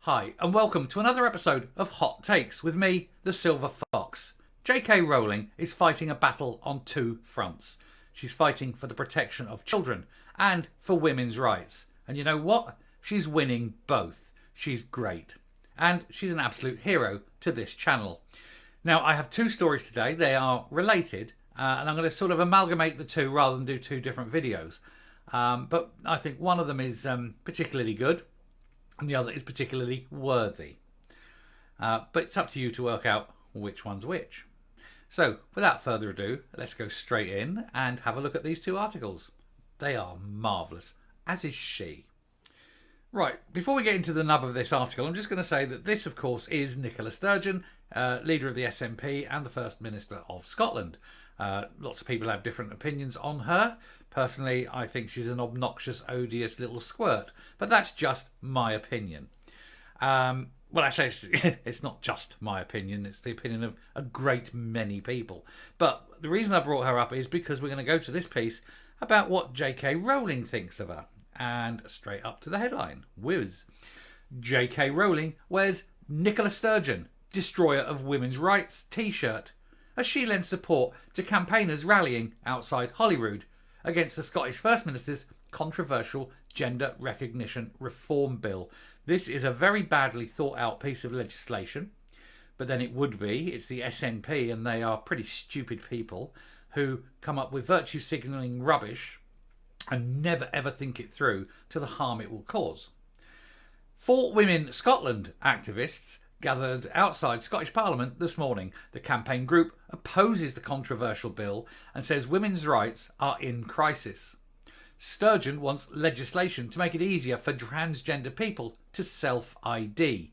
Hi, and welcome to another episode of Hot Takes with me, the Silver Fox. J.K. Rowling is fighting a battle on two fronts. She's fighting for the protection of children and for women's rights. And you know what? She's winning both. She's great. And she's an absolute hero to this channel. Now, I have two stories today. They are related, and I'm going to sort of amalgamate the two rather than do two different videos. But I think one of them is particularly good, and the other is particularly worthy. But it's up to you to work out which one's which. So, without further ado, let's go straight in and have a look at these two articles. They are marvellous, as is she. Right, before we get into the nub of this article, I'm just going to say that this, of course, is Nicola Sturgeon, leader of the SNP and the First Minister of Scotland. Lots of people have different opinions on her. Personally, I think she's an obnoxious, odious little squirt. But that's just my opinion. Well, actually, it's not just my opinion. It's the opinion of a great many people. But the reason I brought her up is because we're going to go to this piece about what J.K. Rowling thinks of her. And straight up to the headline. Whiz. J.K. Rowling wears Nicola Sturgeon, destroyer of women's rights, t-shirt as she lends support to campaigners rallying outside Holyrood against the Scottish First Minister's controversial gender recognition reform bill. This is a very badly thought out piece of legislation, but then it would be. It's the SNP, and they are pretty stupid people who come up with virtue signalling rubbish and never ever think it through to the harm it will cause. 4 Women Scotland activists gathered outside Scottish Parliament this morning. The campaign group opposes the controversial bill and says women's rights are in crisis. Sturgeon wants legislation to make it easier for transgender people to self-ID.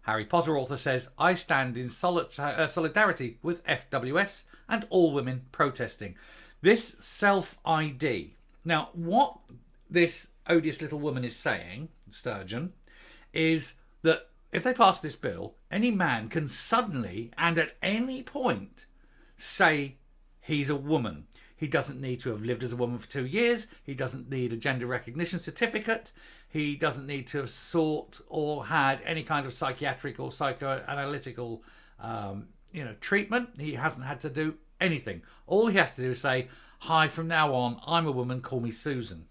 Harry Potter author says, I stand in solidarity with FWS and all women protesting. This self-ID. Now, what this odious little woman is saying, Sturgeon, is that if they pass this bill, any man can suddenly and at any point say he's a woman. He doesn't need to have lived as a woman for 2 years. He doesn't need a gender recognition certificate. He doesn't need to have sought or had any kind of psychiatric or psychoanalytical treatment. He hasn't had to do anything. All he has to do is say, hi, from now on, I'm a woman, call me Susan.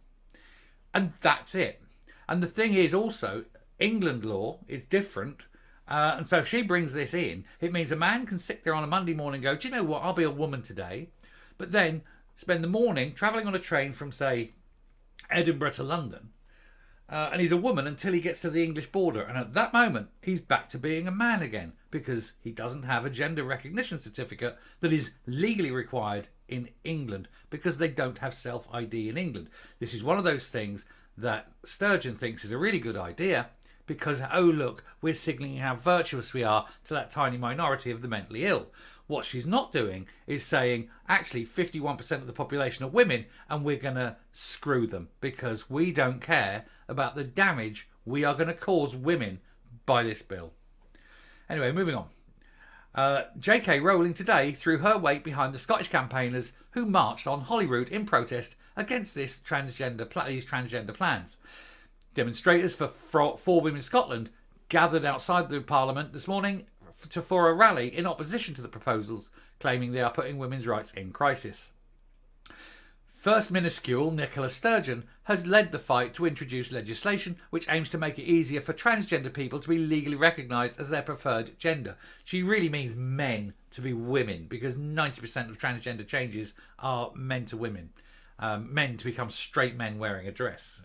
And that's it. And the thing is also, England law is different. And so if she brings this in, it means a man can sit there on a Monday morning and go, do you know what, I'll be a woman today. But then spend the morning travelling on a train from, say, Edinburgh to London. And he's a woman until he gets to the English border. And at that moment, he's back to being a man again because he doesn't have a gender recognition certificate that is legally required in England because they don't have self-ID in England. This is one of those things that Sturgeon thinks is a really good idea because, oh look, we're signalling how virtuous we are to that tiny minority of the mentally ill. What she's not doing is saying, actually, 51% of the population are women and we're going to screw them because we don't care about the damage we are going to cause women by this bill. Anyway, moving on. J.K. Rowling today threw her weight behind the Scottish campaigners who marched on Holyrood in protest against these transgender plans. Demonstrators for 4 Women Scotland gathered outside the Parliament this morning for a rally in opposition to the proposals, claiming they are putting women's rights in crisis. First minuscule Nicola Sturgeon has led the fight to introduce legislation which aims to make it easier for transgender people to be legally recognised as their preferred gender. She really means men to be women because 90% of transgender changes are men to women. Men to become straight men wearing a dress,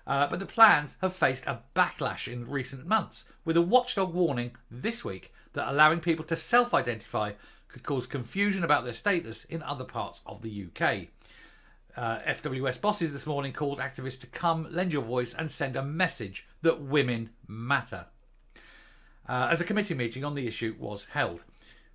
But the plans have faced a backlash in recent months, with a watchdog warning this week that allowing people to self-identify could cause confusion about their status in other parts of the UK. FWS bosses this morning called activists to come, lend your voice and send a message that women matter. As a committee meeting on the issue was held.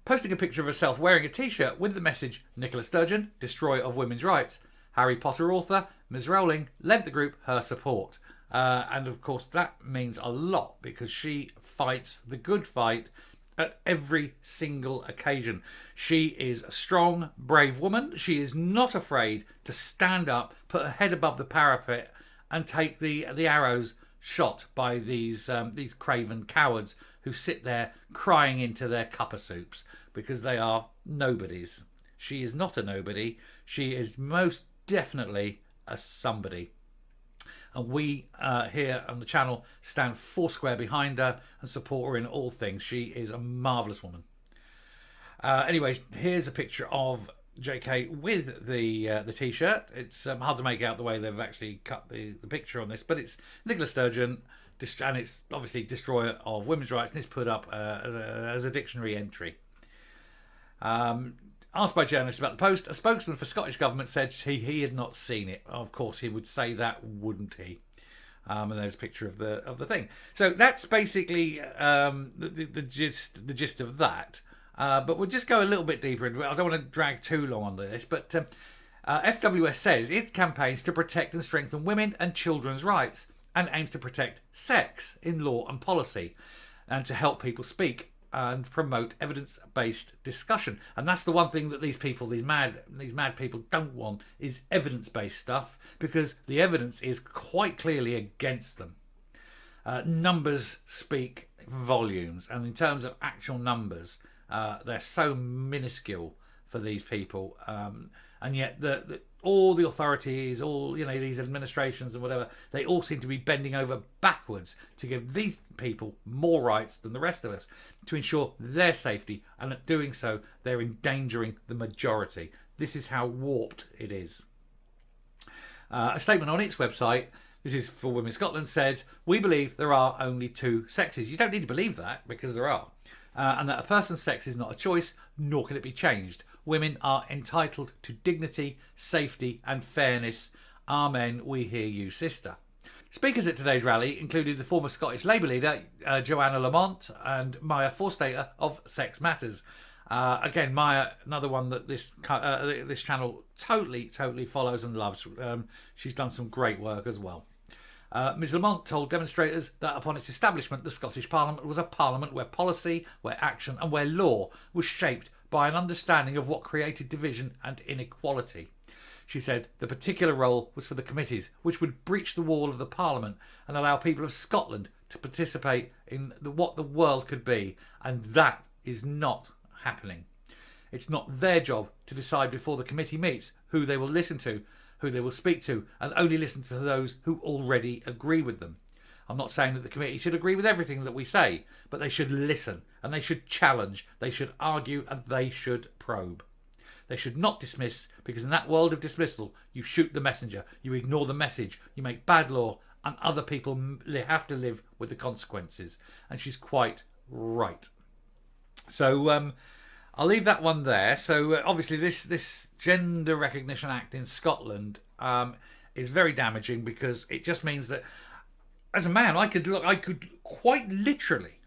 Posting a picture of herself wearing a t-shirt with the message, Nicola Sturgeon, destroyer of women's rights, Harry Potter author Ms. Rowling lent the group her support. And of course that means a lot because she fights the good fight at every single occasion. She is a strong, brave woman. She is not afraid to stand up, put her head above the parapet and take the arrows shot by these craven cowards who sit there crying into their cuppa soups because they are nobodies. She is not a nobody. She is most definitely a somebody. And we here on the channel stand foursquare behind her and support her in all things. She is a marvellous woman. Anyway, here's a picture of JK with the t-shirt. It's hard to make out the way they've actually cut the picture on this, but it's Nicola Sturgeon, and it's obviously destroyer of women's rights, and it's put up as a dictionary entry. Asked by journalists about the post, a spokesman for Scottish Government said he had not seen it. Of course, he would say that, wouldn't he? And there's a picture of the thing. So that's basically the gist of that. But we'll just go a little bit deeper. I don't want to drag too long on this, but FWS says it campaigns to protect and strengthen women and children's rights and aims to protect sex in law and policy and to help people speak and promote evidence-based discussion. And that's the one thing that these mad people don't want is evidence-based stuff, because the evidence is quite clearly against them. Numbers speak volumes, and in terms of actual numbers, they're so minuscule for these people, and yet all the authorities, all these administrations and whatever, they all seem to be bending over backwards to give these people more rights than the rest of us, to ensure their safety, and at doing so they're endangering the majority. This is how warped it is. A statement on its website, this is for Women Scotland, said, "We believe there are only two sexes." You don't need to believe that, because there are. And that a person's sex is not a choice, nor can it be changed. Women are entitled to dignity, safety and fairness. Amen, we hear you, sister. Speakers at today's rally included the former Scottish Labour leader, Joanna Lamont, and Maya Forstater of Sex Matters. Again, Maya, another one that this channel totally follows and loves. She's done some great work as well. Ms Lamont told demonstrators that upon its establishment, the Scottish Parliament was a parliament where policy, where action and where law was shaped by an understanding of what created division and inequality. She said the particular role was for the committees, which would breach the wall of the Parliament and allow people of Scotland to participate in what the world could be, and that is not happening. It's not their job to decide before the committee meets who they will listen to, who they will speak to, and only listen to those who already agree with them. I'm not saying that the committee should agree with everything that we say, but they should listen, and they should challenge, they should argue, and they should probe. They should not dismiss, because in that world of dismissal, you shoot the messenger, you ignore the message, you make bad law, and other people have to live with the consequences. And she's quite right. So I'll leave that one there. So obviously this Gender Recognition Act in Scotland is very damaging, because it just means that as a man, I could quite literally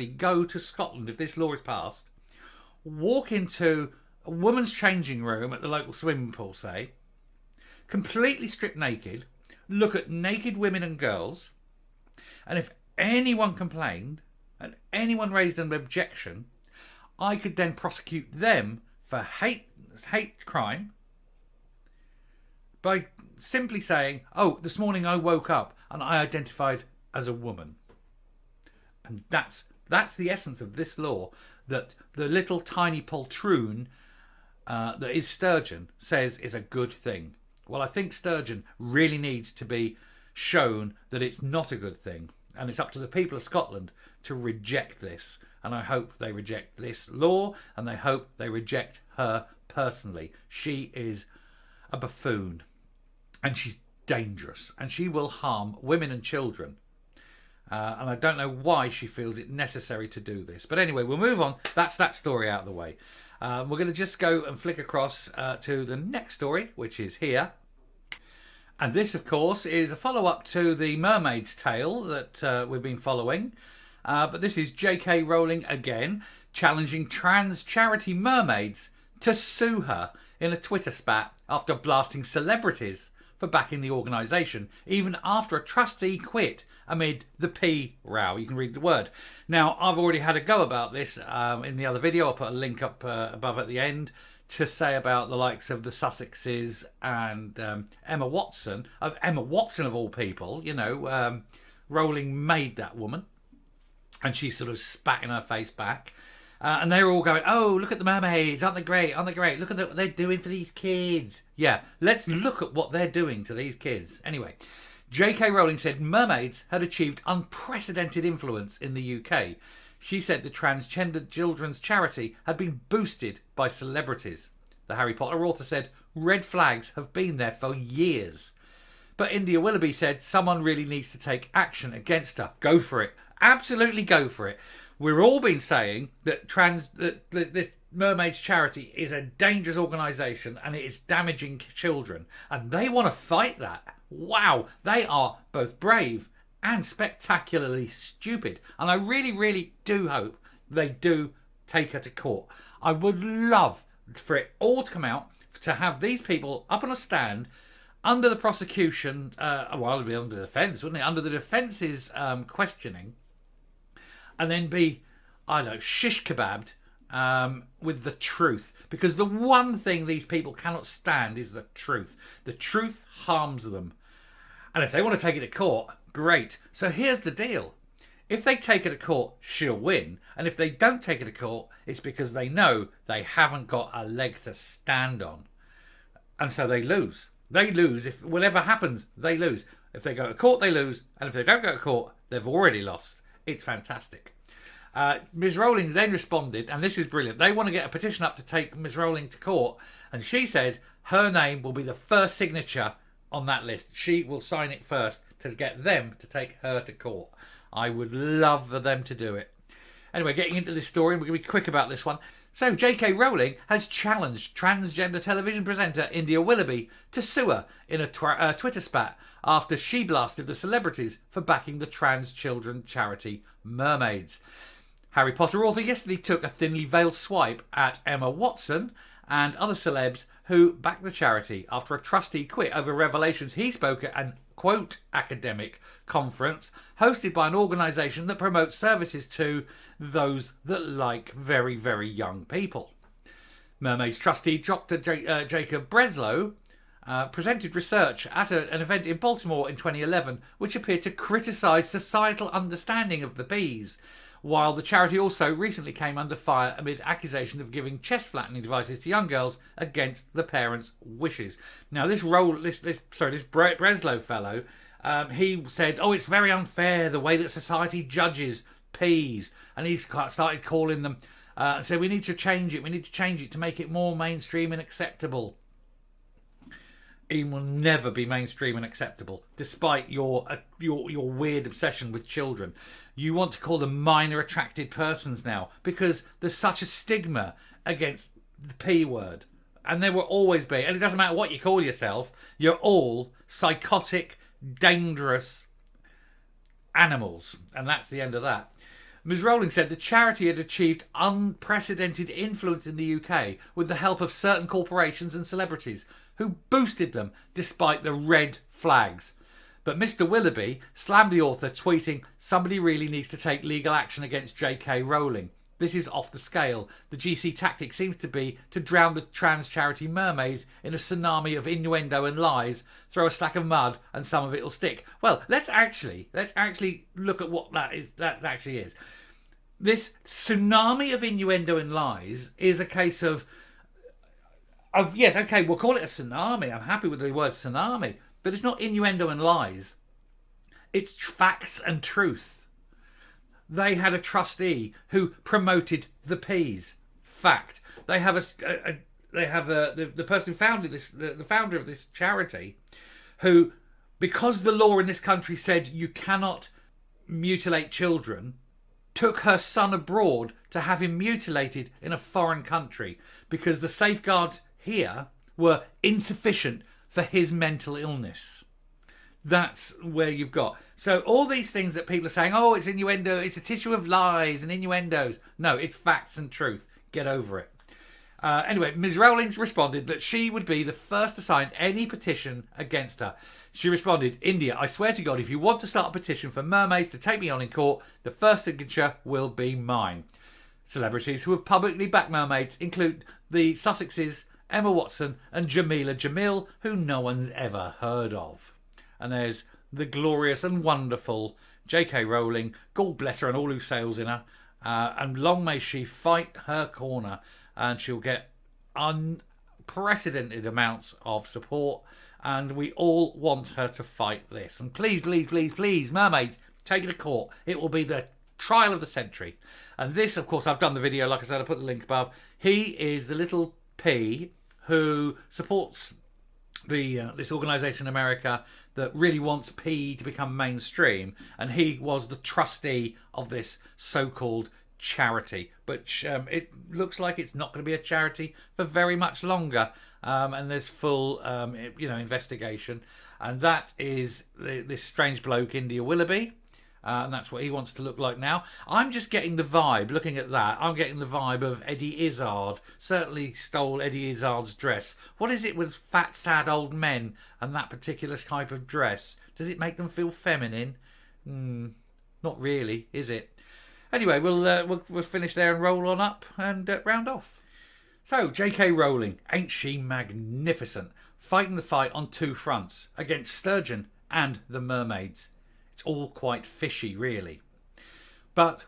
go to Scotland if this law is passed, walk into a woman's changing room at the local swimming pool, say, completely stripped naked, look at naked women and girls, and if anyone complained and anyone raised an objection, I could then prosecute them for hate crime by simply saying, "Oh, this morning I woke up and I identified as a woman." And that's the essence of this law, that the little tiny poltroon that is Sturgeon says is a good thing. Well, I think Sturgeon really needs to be shown that it's not a good thing, and it's up to the people of Scotland to reject this. And I hope they reject this law, and I hope they reject her personally. She is a buffoon, and she's dangerous, and she will harm women and children. And I don't know why she feels it necessary to do this. But anyway, we'll move on. That's that story out of the way. We're going to just go and flick across to the next story, which is here. And this, of course, is a follow-up to the Mermaid's tale that we've been following. But this is J.K. Rowling again, challenging trans charity Mermaids to sue her in a Twitter spat after blasting celebrities for backing the organisation, even after a trustee quit amid the P row. You can read the word. Now, I've already had a go about this in the other video. I'll put a link up above at the end to say about the likes of the Sussexes and Emma Watson, of all people. Rowling made that woman, and she sort of spat in her face back. And they were all going, oh, look at the mermaids, aren't they great, aren't they great? Look at what they're doing for these kids. Yeah, let's look at what they're doing to these kids. Anyway, J.K. Rowling said mermaids had achieved unprecedented influence in the UK. She said the transgender children's charity had been boosted by celebrities. The Harry Potter author said red flags have been there for years. But India Willoughby said someone really needs to take action against her. Go for it. Absolutely go for it. We've all been saying that this Mermaids charity is a dangerous organisation and it is damaging children. And they want to fight that. Wow, they are both brave and spectacularly stupid. And I really, really do hope they do take her to court. I would love for it all to come out, to have these people up on a stand under the prosecution, well, it'd be under the defence, wouldn't it? Under the defence's questioning, and then be, I don't know, shish kebabbed with the truth. Because the one thing these people cannot stand is the truth. The truth harms them. And if they want to take it to court, great. So here's the deal. If they take her to court, she'll win. And if they don't take her to court, it's because they know they haven't got a leg to stand on. And so they lose. They lose. If whatever happens, they lose. If they go to court, they lose. And if they don't go to court, they've already lost. It's fantastic. Ms. Rowling then responded, and this is brilliant. They want to get a petition up to take Ms. Rowling to court. And she said her name will be the first signature on that list. She will sign it first to get them to take her to court. I would love for them to do it. Anyway, getting into this story, and we're going to be quick about this one. So, J.K. Rowling has challenged transgender television presenter India Willoughby to sue her in a Twitter spat after she blasted the celebrities for backing the trans children charity Mermaids. Harry Potter author yesterday took a thinly veiled swipe at Emma Watson and other celebs who backed the charity after a trustee quit over revelations he spoke at an, quote, academic conference hosted by an organisation that promotes services to those that like very, very young people. Mermaids trustee Dr. Jacob Breslow presented research at an event in Baltimore in 2011 which appeared to criticise societal understanding of the bees, while the charity also recently came under fire amid accusation of giving chest-flattening devices to young girls against the parents' wishes. Now, this Breslow fellow, he said, oh, it's very unfair the way that society judges peas, and he's started calling them, said we need to change it to make it more mainstream and acceptable. It will never be mainstream and acceptable, despite your weird obsession with children. You want to call them minor attracted persons now because there's such a stigma against the P word. And there will always be. And it doesn't matter what you call yourself. You're all psychotic, dangerous animals. And that's the end of that. Ms. Rowling said the charity had achieved unprecedented influence in the UK with the help of certain corporations and celebrities who boosted them despite the red flags. But Mr. Willoughby slammed the author, tweeting, somebody really needs to take legal action against J.K. Rowling. This is off the scale. The GC tactic seems to be to drown the trans charity Mermaids in a tsunami of innuendo and lies, throw a stack of mud and some of it will stick. Well, let's actually look at what that actually is. This tsunami of innuendo and lies is a case of yes, okay, we'll call it a tsunami. I'm happy with the word tsunami. But it's not innuendo and lies. It's facts and truth. They had a trustee who promoted the peas. Fact. They have the person who founded this, the founder of this charity, who, because the law in this country said you cannot mutilate children, took her son abroad to have him mutilated in a foreign country because the safeguards here were insufficient for his mental illness. That's where you've got. So all these things that people are saying, oh, it's innuendo, it's a tissue of lies and innuendos. No, it's facts and truth. Get over it. Anyway, Ms. Rowling responded that she would be the first to sign any petition against her. She responded, India, I swear to God, if you want to start a petition for Mermaids to take me on in court, the first signature will be mine. Celebrities who have publicly backed mermaids include the Sussexes, Emma Watson and Jamila Jamil, who no one's ever heard of. And there's the glorious and wonderful J.K. Rowling, God bless her and all who sails in her, and long may she fight her corner, and she'll get unprecedented amounts of support, and we all want her to fight this. And please, please, please, please, mermaids, take it to court. It will be the trial of the century. And this, of course, I've done the video, like I said, I put the link above. He is the little P who supports this organisation in America that really wants P to become mainstream, and he was the trustee of this so-called charity, but it looks like it's not going to be a charity for very much longer, and there's full investigation, and that is this strange bloke India Willoughby. And that's what he wants to look like now. I'm just getting the vibe, looking at that, I'm getting the vibe of Eddie Izzard. Certainly stole Eddie Izzard's dress. What is it with fat, sad old men and that particular type of dress? Does it make them feel feminine? Not really, is it? Anyway, we'll finish there and roll on up and round off. So, J.K. Rowling, ain't she magnificent? Fighting the fight on two fronts against Sturgeon and the Mermaids. It's all quite fishy, really. But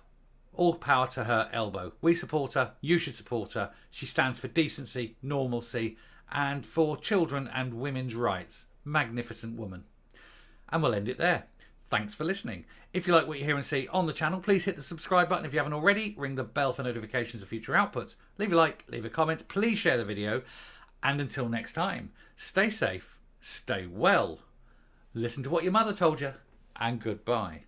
all power to her elbow. We support her. You should support her. She stands for decency, normalcy, and for children and women's rights. Magnificent woman. And we'll end it there. Thanks for listening. If you like what you hear and see on the channel, please hit the subscribe button. If you haven't already, ring the bell for notifications of future outputs. Leave a like, leave a comment. Please share the video. And until next time, stay safe, stay well. Listen to what your mother told you. And goodbye.